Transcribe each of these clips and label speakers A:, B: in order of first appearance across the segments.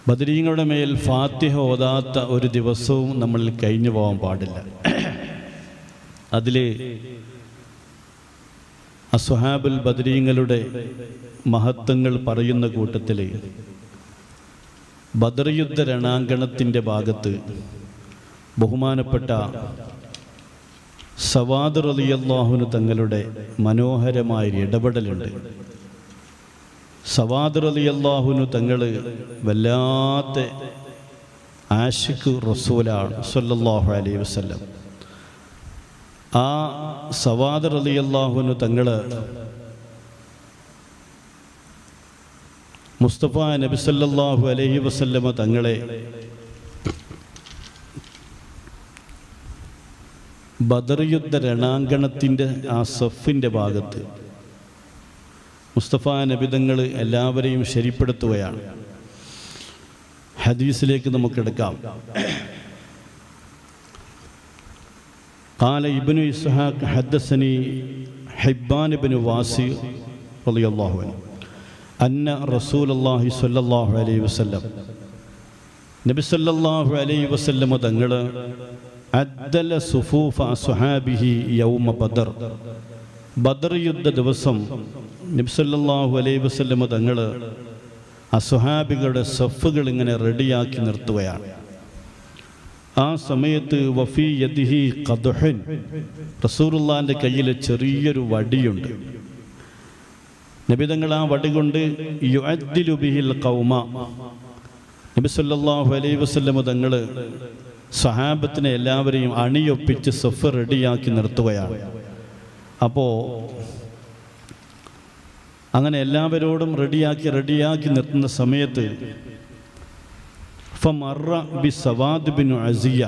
A: ബദരീങ്ങളുടെ മേൽ ഫാത്തിഹ ഓതാത്ത ഒരു ദിവസവും നമ്മളിൽ കഴിഞ്ഞു പോകാൻ പാടില്ല. അതിൽ അസ്ഹാബുൽ ബദരീങ്ങളുടെ മഹത്വങ്ങൾ പറയുന്ന കൂട്ടത്തിൽ ബദർ യുദ്ധ രണാങ്കണത്തിൻ്റെ ഭാഗത്ത് ബഹുമാനപ്പെട്ട സവാദ് റളിയല്ലാഹു തങ്ങളുടെ മനോഹരമായൊരു ഇടപെടലുണ്ട്. സവാദ് റളിയല്ലാഹു തങ്ങൾ വല്ലാത്ത ആശിഖ് റസൂലാണ് സ്വല്ലല്ലാഹു അലൈഹി വസല്ലം. ആ സവാദ് റളിയല്ലാഹു തങ്ങൾ മുസ്തഫ നബി സല്ലല്ലാഹു അലൈഹി വസല്ലമ തങ്ങളെ ബദർ യുദ്ധ രണാങ്കണത്തിൻ്റെ ആ സഫിൻ്റെ ഭാഗത്ത് മുസ്തഫ നബി തങ്ങൾ എല്ലാവരെയും ശരിപ്പെടുത്തുകയാണ്. ഹദീസിലേക്ക് നമുക്കെടുക്കാം. قال ابن إسحاق حدثني حبان بن واسع رضي الله عنه أن رسول الله صلى الله عليه وسلم നബി സല്ലല്ലാഹു അലൈഹി വസല്ലം തങ്ങൾ അദ്ദല സുഫൂഫ അസ്ഹാബിഹി യൗമ ബദർ. ബദർ യുദ്ധ ദിവസം നബി സല്ലല്ലാഹു അലൈഹി വസല്ലം തങ്ങൾ അസ്ഹാബികളുടെ സഫുകൾ ഇങ്ങനെ റെഡിയാക്കി നിർത്തുകയാണ്. ആ സമയത്ത് വഫീ യദിഹി ഖദ്ഹുൻ, റസൂലുള്ളാഹിന്റെ കയ്യിൽ ചെറിയൊരു വടിയുണ്ട്. നബി തങ്ങൾ ആ വടി കൊണ്ട് യുഅദ്ദിലു ബിഹിൽ ഖൗമ, നബി സല്ലല്ലാഹു അലൈഹി വസല്ലം തങ്ങൾ സഹാബത്തിനെ എല്ലാവരെയും അണിയൊപ്പിച്ച് സഫ് റെഡിയാക്കി നിർത്തുകയാണ്. അപ്പോൾ അങ്ങനെ എല്ലാവരോടും റെഡിയാക്കി നിർത്തുന്ന സമയത്ത് ഫമറ ബി സവാദ് ബിൻ അസിയ,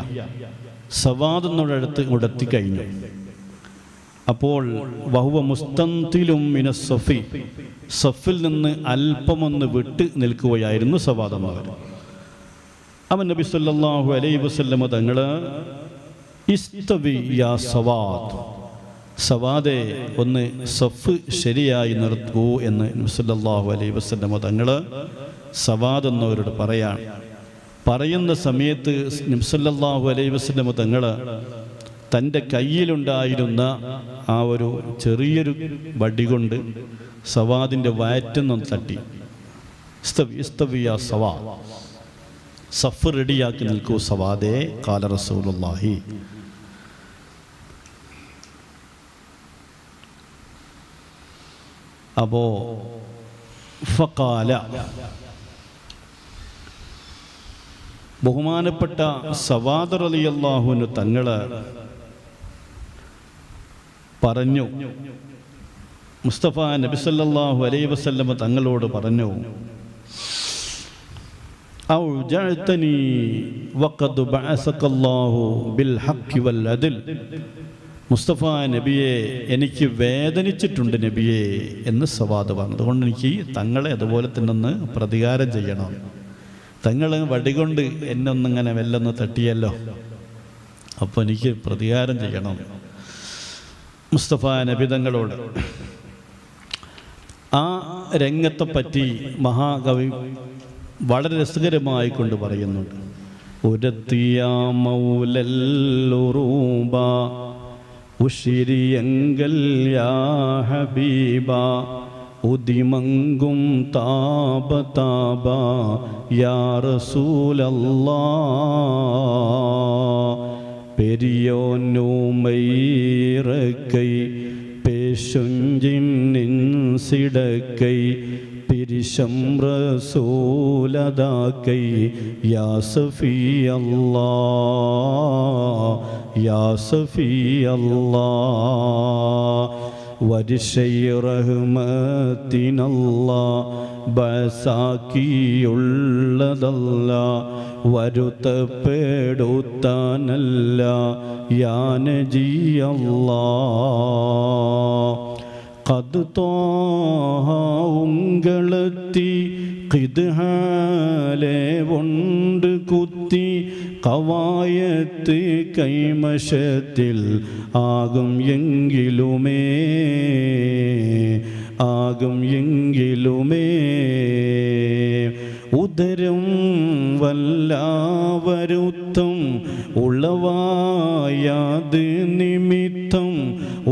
A: സവാദ് എന്നോടടുത്ത് എത്തിക്കഴിഞ്ഞു. അപ്പോൾ വഹുവ മുസ്തന്തിലും മിന സഫി, സഫിൽ നിന്ന് അല്പമൊന്ന് വിട്ട് നിൽക്കുകയായിരുന്നു സവാദ് എന്നവർ. അവൻ നബി സല്ലല്ലാഹു അലൈഹി വസല്ലം തങ്ങൾ ഇസ്തവി യാ സവാദ്, സവാദെ ഒന്ന് സഫ് ശരിയായി നിർത്തൂ എന്ന് നബി സല്ലല്ലാഹു അലൈഹി വസല്ലം തങ്ങൾ സവാദ് എന്നവരോട് പറയുന്ന സമയത്ത് നബി സല്ലല്ലാഹു അലൈഹി വസല്ലം തങ്ങൾ തൻ്റെ കയ്യിലുണ്ടായിരുന്ന ആ ഒരു ചെറിയൊരു വടി കൊണ്ട് സവാദിൻ്റെ വയറ്റൊന്നും തട്ടി. ഇസ്തവി യാ സവാദ്, സഫ് റെഡിയാക്കി നിൽക്കൂ സവാദേ, ഖാല റസൂലുള്ളാഹി. അപ്പോ ഫഖാല, ബഹുമാനപ്പെട്ട സവാദ് റളിയല്ലാഹു അൻഹു തങ്ങൾ പറഞ്ഞു, മുസ്തഫ നബി സല്ലല്ലാഹു അലൈഹി വസല്ലം തങ്ങളോട് പറഞ്ഞു, ഔജഅതനി വഖദ് ബഅസകല്ലാഹു ബിൽ ഹഖ് വൽ അദ്ൽ. മുസ്തഫ നബിയെ, എനിക്ക് വേദനിച്ചിട്ടുണ്ട് നബിയെ എന്ന് സവാദ് പറഞ്ഞു. അതുകൊണ്ട് എനിക്ക് തങ്ങളെ അതുപോലെ തന്നെ ഒന്ന് പ്രതികാരം ചെയ്യണം. തങ്ങൾ വടികൊണ്ട് എന്നെ ഒന്നിങ്ങനെ വെല്ലൊന്ന് തട്ടിയല്ലോ, അപ്പോൾ എനിക്ക് പ്രതികാരം ചെയ്യണം മുസ്തഫ നബി തങ്ങളോട്. ആ രംഗത്തെപ്പറ്റി മഹാകവി വളരെ രസകരമായി കൊണ്ട് പറയുന്നുണ്ട്. ഉരത്തിയ മൗലല്ലുറൂബ ഉശിരിയങ്കൽ യാ ഹബീബ ഉദിമങ്കും താപ താപ യാ റസൂലല്ലാഹ്. പെരിയോന്നുമൈറക്കൈ പേശുഞ്ചിന്നിൻ സിടക്കൈ പിരിശം റസൂലദാക്കൈ യാ സഫി അല്ലാഹ്, യാ സഫി അല്ലാഹ്. വരിശൈ റഹ്മത്തിനല്ല ബസാക്കിയുള്ളതല്ല, വരുത്തപ്പെടുത്താനല്ല യാ നജി അല്ലാഹ്. ഖദ് ത്വാഹ ഉങ്ങളത്തി ഖിദ്ഹാലെ ഉണ്ട് കുത്തി കവായത്ത് കൈമശത്തിൽ ആകും എങ്കിലുമേ ഉദരം വല്ലാവരുത്തം ഉളവായത് നിമിത്തം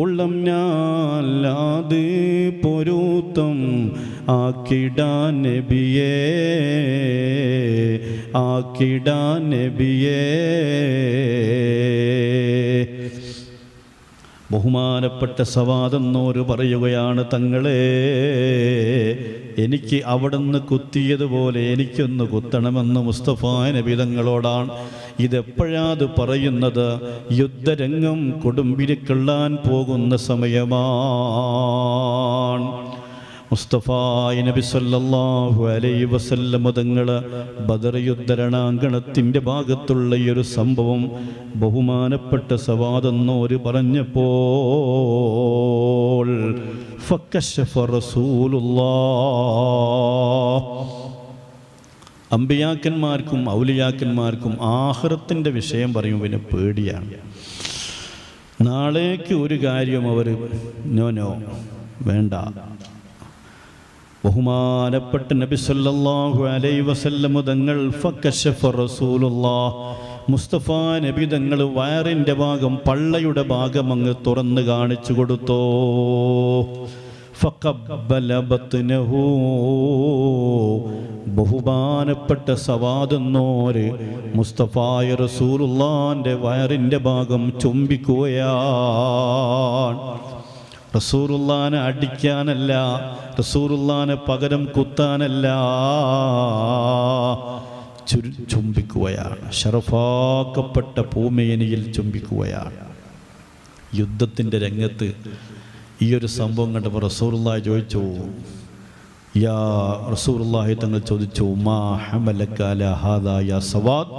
A: ഉള്ളം ഞാലാത് പൊരുത്തം ആക്കിടാൻ നബിയേ ആക്കിടാൻ നബിയേ. ബഹുമാനപ്പെട്ട സവാദെന്നോര് പറയുകയാണ്, തങ്ങളെ എനിക്ക് അവിടുന്ന് കുത്തിയതുപോലെ എനിക്കൊന്ന് കുത്തണമെന്ന് മുസ്തഫ നബി തങ്ങളോടാണ്. ഇതെപ്പോഴാത് പറയുന്നത്? യുദ്ധരംഗം കൊടുമ്പിരിക്കൊള്ളാൻ പോകുന്ന സമയമാണ്. മുസ്തഫ നബി സല്ലല്ലാഹു അലൈഹി വസല്ലം തങ്ങൾ ബദർ യുദ്ധരണാങ്കണത്തിൻ്റെ ഭാഗത്തുള്ള ഈ ഒരു സംഭവം ബഹുമാനപ്പെട്ട സവാദെന്നോര് പറഞ്ഞപ്പോൾ ഫക്കശഫ റസൂലുള്ളാഹ്. അമ്പിയാക്കന്മാർക്കും ഔലിയാക്കന്മാർക്കും ആഖിറത്തിൻ്റെ വിഷയം പറയുമ്പോൾ പിന്നെ പേടിയാണ്. നാളേക്ക് ഒരു കാര്യം അവർ നോ വേണ്ട. ബഹുമാനപ്പെട്ട നബി സല്ലല്ലാഹു അലൈഹി വസല്ലം തങ്ങൾ ഫക്കശഫ റസൂലുള്ളാഹ്, മുസ്തഫ നബി തങ്ങൾ വയറിൻ്റെ ഭാഗം, പള്ളയുടെ ഭാഗം അങ്ങ് തുറന്ന് കാണിച്ചു കൊടുത്തോ. ഫഖബ്ബല ബത്നഹു, ബഹുമാനപ്പെട്ട സവാദെന്നോര് മുസ്തഫായ റസൂലുള്ളാഹിൻ്റെ വയറിൻ്റെ ഭാഗം ചുംബിക്കുകയാണ്. റസൂലുള്ളാഹിനെ അടിക്കാനല്ല, റസൂലുള്ളാഹിനെ പകരം കുത്താനല്ല, ചുംബിക്കുകയാണ്. ശറഫാക്കപ്പെട്ട പൂമേനിയിൽ ചുംബിക്കുകയാണ്. യുദ്ധത്തിൻ്റെ രംഗത്ത് ഈ ഒരു സംഭവം കണ്ടപ്പോൾ റസൂലുള്ളാഹി ചോദിച്ചു, യാ റസൂലുള്ളാഹി തങ്ങൾ ചോദിച്ചു, മാ ഹമലക അലാ ഹാദാ യാ സവാദ്.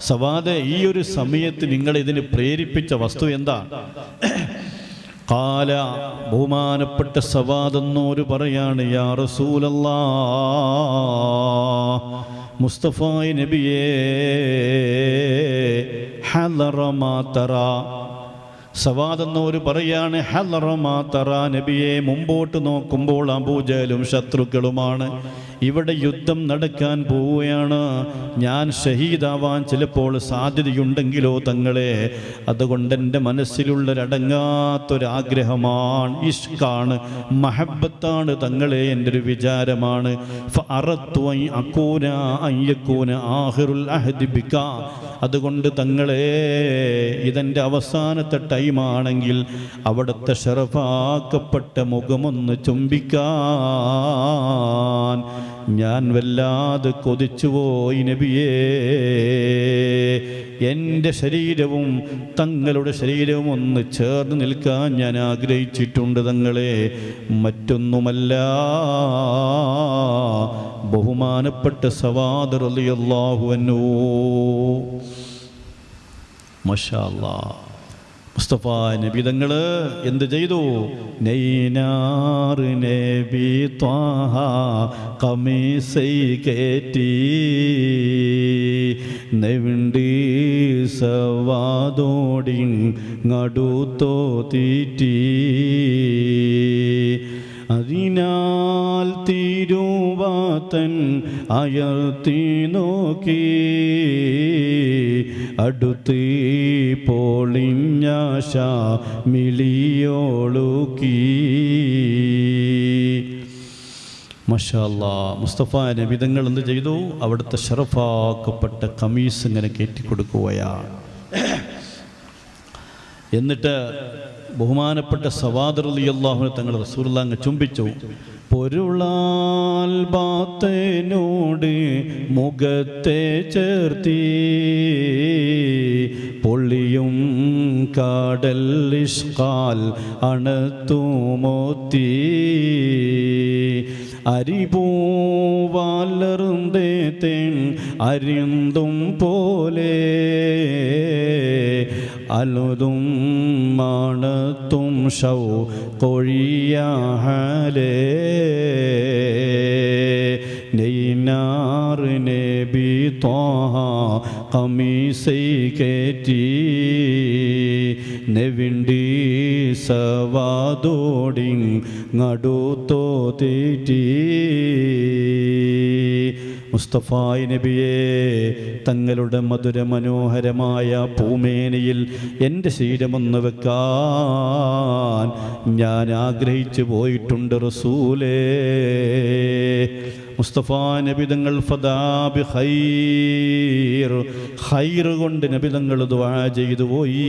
A: സവാദ്, ഈ ഒരു സമയത്ത് നിങ്ങൾ ഇതിന് പ്രേരിപ്പിച്ച വസ്തു എന്താ? ഖാല, ബഹുമാനപ്പെട്ട സവാദെന്നോര് പറയാണ്, യാ റസൂലല്ലാഹ്, മുസ്തഫ നബിയേ, ഹലറ മാ തറാ. സവാദെന്നോര് പറയാണ്, ഹലറ മാ തറാ നബിയെ, മുമ്പോട്ട് നോക്കുമ്പോൾ അബൂജഹലും ശത്രുക്കളുമാണ്. ഇവിടെ യുദ്ധം നടക്കാൻ പോവുകയാണ്. ഞാൻ ഷഹീദാവാൻ ചിലപ്പോൾ സാധ്യതയുണ്ടെങ്കിലോ തങ്ങളെ, അതുകൊണ്ട് എൻ്റെ മനസ്സിലുള്ളൊരടങ്ങാത്തൊരാഗ്രഹമാണ്, ഇഷ്കാണ്, മഹബത്താണ് തങ്ങളെ, എൻ്റെ ഒരു വിചാരമാണ്. അതുകൊണ്ട് തങ്ങളെ, ഇതെൻ്റെ അവസാനത്തെ ടൈമാണെങ്കിൽ അവിടുത്തെ ഷറഫാക്കപ്പെട്ട മുഖമൊന്ന് ചുംബിക്കാൻ ഞാൻ വല്ലാതെ കൊതിച്ചുപോയി നബിയേ. എൻ്റെ ശരീരവും തങ്ങളുടെ ശരീരവും ഒന്ന് ചേർന്ന് നിൽക്കാൻ ഞാൻ ആഗ്രഹിച്ചിട്ടുണ്ട് തങ്ങളെ, മറ്റൊന്നുമല്ല. ബഹുമാനപ്പെട്ട സവാദ് റളിയല്ലാഹു അൻഹു, മാഷാ അല്ലാഹ്, മുസ്തഫ നബി തങ്ങൾ എന്ത് ചെയ്തു? നൈനാർ നബി ത്വാഹ ഖമീസൈ കേറ്റി നെവിണ്ടി സവാദോടി ngടുത്തോ തീറ്റി. അതിനാൽ തിരുവാതൻ അയർത്തി നോക്കി അടുത്ത് പൊളിഞ്ഞാശ മിളിയോളുക്കി. മാഷാ അല്ലാഹ്, മുസ്തഫ നബി തങ്ങൾ എന്ത് ചെയ്തു? അവിടുത്തെ ഷറഫാക്കപ്പെട്ട കമീസ് ഇങ്ങനെ കയറ്റിക്കൊടുക്കുകയാണ്. എന്നിട്ട് ബഹുമാനപ്പെട്ട സവാദ് റളിയല്ലാഹു അൻഹു തങ്ങൾ റസൂലുള്ളാഹി അങ്ങ് ചുംബിച്ചു. പൊരുളാൽ ബാത്തനോട് മുഖത്തെ ചേർത്തി പൊള്ളിയും കാടൽ ഇഷ്കാൽ അണത്തുമോത്തി അരിപൂവാലർന്തേ തേൻ അരിന്തും പോലെ അലുതും മാണത്തും ഷൗ കൊഴിയാഹലേ. നെയ്നാർ നബി ത്വാഹ ഖമീസൈ കേറ്റി നെവിണ്ടി സവാദോടി ngടുത്തോ തീറ്റി. മുസ്തഫ നബിയെ തങ്ങളുടെ മധുര മനോഹരമായ പൂമേനയിൽ എൻ്റെ ശരീരമൊന്ന് വെക്കാൻ ഞാൻ ആഗ്രഹിച്ചു പോയിട്ടുണ്ട് റസൂലേ. മുസ്തഫ നബി തങ്ങൾ ഫദാ ബി ഖൈർ കൊണ്ട് നബി തങ്ങൾ ദുആ ചെയ്തു പോയി.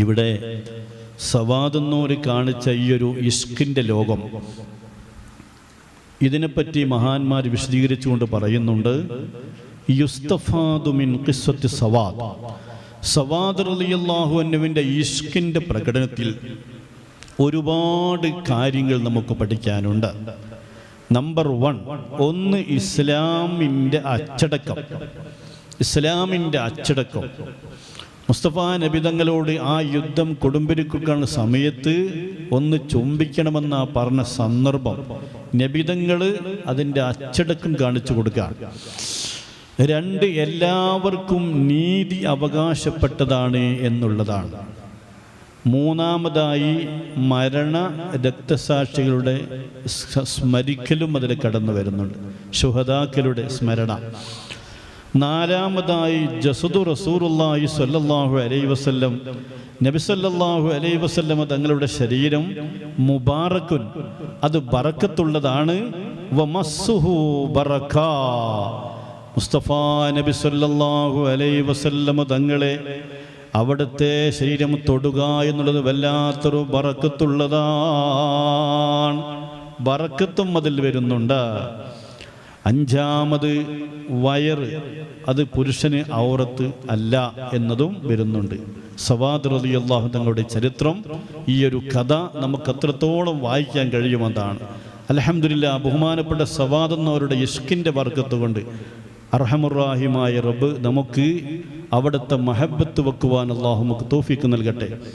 A: ഇവിടെ സവാദെന്നോര് കാണിച്ച ഈയൊരു ഇഷ്കിൻ്റെ ലോകം, ഇതിനെപ്പറ്റി മഹാന്മാർ വിശദീകരിച്ചുകൊണ്ട് പറയുന്നുണ്ട്, യുസ്തഫാദു മിൻ ഖിസ്സത്തി സവാദ്. സവാദ് റളിയല്ലാഹു അൻഹുവിൻ്റെ ഇഷ്കിൻ്റെ പ്രകടനത്തിൽ ഒരുപാട് കാര്യങ്ങൾ നമുക്ക് പഠിക്കാനുണ്ട്. നമ്പർ 1, ഇസ്ലാമിൻ്റെ അച്ചടക്കം. ഇസ്ലാമിൻ്റെ അച്ചടക്കം. മുസ്തഫ നബി തങ്ങളോട് ആ യുദ്ധം കൊടുമ്പിരിക്കുന്ന സമയത്ത് ഒന്ന് ചുംബിക്കണമെന്ന പറഞ്ഞ സന്ദർഭം നബി തങ്ങൾ അതിൻ്റെ അച്ചടക്കം കാണിച്ചു കൊടുക്കുക. 2, എല്ലാവർക്കും നീതി അവകാശപ്പെട്ടതാണ് എന്നുള്ളതാണ്. 3, മരണ രക്തസാക്ഷികളുടെ സ്മരിക്കലും അതിൽ കടന്നു വരുന്നുണ്ട്, ശുഹദാക്കളുടെ സ്മരണ. 4, ജസദു റസൂലുള്ളാഹി സ്വല്ലല്ലാഹു അലൈഹി വസല്ലം, നബി സല്ലല്ലാഹു അലൈഹി വസല്ലം തങ്ങളുടെ ശരീരം മുബാറക്കുൻ, അത് ബറക്കത്തുള്ളതാണ്. വമസ്സുഹു ബറക, മുസ്തഫ നബി സല്ലല്ലാഹു അലൈഹി വസല്ലം തങ്ങളെ അവിടുത്തെ ശരീരം തൊടുക എന്നുള്ളത് വല്ലാത്തൊരു ബറക്കത്തുള്ളതാണ്. ബറക്കത്തും അതിൽ വരുന്നുണ്ട്. 5, വയറ്, അത് പുരുഷന് ഔറത്ത് അല്ല എന്നതും വരുന്നുണ്ട്. സവാദ് റളിയല്ലാഹു തങ്ങളുടെ ചരിത്രം, ഈ ഒരു കഥ നമുക്ക് എത്രത്തോളം വായിക്കാൻ കഴിയുമെന്നാണ്. അൽഹംദുലില്ലാഹ്, ബഹുമാനപ്പെട്ട സവാദ് എന്നവരുടെ ഇഷ്കിൻ്റെ ബർക്കത്ത് കൊണ്ട് അർഹമുർ റഹീമായ റബ്ബ് നമുക്ക് അവിടുത്തെ മഹബത്ത് വെക്കുവാൻ അല്ലാഹു നമുക്ക് തൗഫീഖ് നൽകട്ടെ.